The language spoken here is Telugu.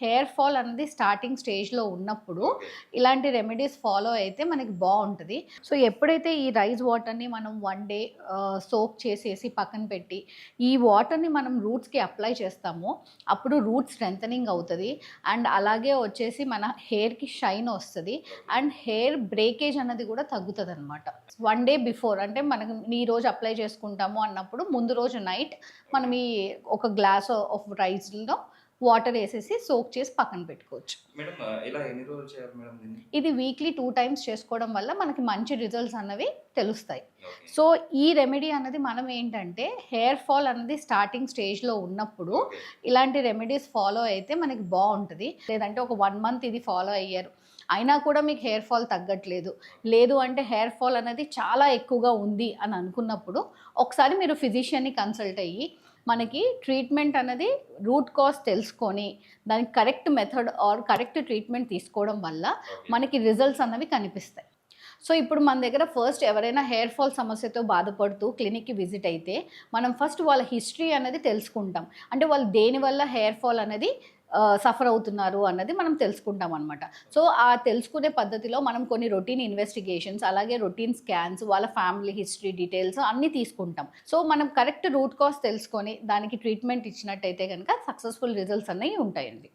హెయిర్ ఫాల్ అనేది స్టార్టింగ్ స్టేజ్లో ఉన్నప్పుడు ఇలాంటి రెమెడీస్ ఫాలో అయితే మనకి బాగుంటుంది. సో ఎప్పుడైతే ఈ రైస్ వాటర్ని మనం 1 డే సోక్ చేసేసి పక్కన పెట్టి ఈ వాటర్ని మనం రూట్స్కి అప్లై చేస్తామో అప్పుడు రూట్ స్ట్రెంథనింగ్ అవుతుంది. అండ్ అలాగే వచ్చేసి మన హెయిర్కి షైన్ వస్తుంది అండ్ హెయిర్ బ్రేకేజ్ అనేది కూడా తగ్గుతుంది అనమాట. 1 డే బిఫోర్ అంటే మనకు ఈ రోజు అప్లై చేసుకుంటాము అన్నప్పుడు ముందు రోజు నైట్ మనం ఈ ఒక గ్లాస్ ఆఫ్ రైస్లో వాటర్ వేసేసి సోక్ చేసి పక్కన పెట్టుకోవచ్చు. మేడం ఇలా ఎన్ని రోజులు చేయాలి మేడం దీన్ని? ఇది వీక్లీ 2 టైమ్స్ చేసుకోవడం వల్ల మనకి మంచి రిజల్ట్స్ అన్నవి తెలుస్తాయి. ఓకే. సో ఈ రెమెడీ అన్నది మనం ఏంటంటే హెయిర్ ఫాల్ అనేది స్టార్టింగ్ స్టేజ్లో ఉన్నప్పుడు ఓకే. ఇలాంటి రెమెడీస్ ఫాలో అయితే మనకి బాగుంటుంది. లేదంటే ఒక 1 మంత్ ఇది ఫాలో అయ్యారు అయినా కూడా మీకు హెయిర్ ఫాల్ తగ్గట్లేదు, లేదు అంటే హెయిర్ ఫాల్ అనేది చాలా ఎక్కువగా ఉంది అని అనుకున్నప్పుడు ఒకసారి మీరు ఫిజిషియన్ని కన్సల్ట్ అయ్యి మనకి ట్రీట్మెంట్ అనేది రూట్ కాజ్ తెలుసుకొని దానికి correct method or correct treatment తీసుకోవడం వల్ల మనకి రిజల్ట్స్ అన్నవి కనిపిస్తాయి. సో ఇప్పుడు మన దగ్గర ఫస్ట్ ఎవరైనా హెయిర్ ఫాల్ సమస్యతో బాధపడుతూ క్లినిక్కి విజిట్ అయితే మనం ఫస్ట్ వాళ్ళ హిస్టరీ అనేది తెలుసుకుంటాం. అంటే వాళ్ళు దేనివల్ల హెయిర్ ఫాల్ అనేది సఫర్ అవుతున్నారు అన్నది మనం తెలుసుకుంటాం అనమాట. సో ఆ తెలుసుకునే పద్ధతిలో మనం కొన్ని రొటీన్ ఇన్వెస్టిగేషన్స్ అలాగే రొటీన్ స్కాన్స్ వాళ్ళ ఫ్యామిలీ హిస్టరీ డీటెయిల్స్ అన్నీ తీసుకుంటాం. సో మనం కరెక్ట్ రూట్ కాజ్ తెలుసుకొని దానికి ట్రీట్మెంట్ ఇచ్చినట్టయితే కనుక సక్సెస్ఫుల్ రిజల్ట్స్ అనేవి ఉంటాయండి.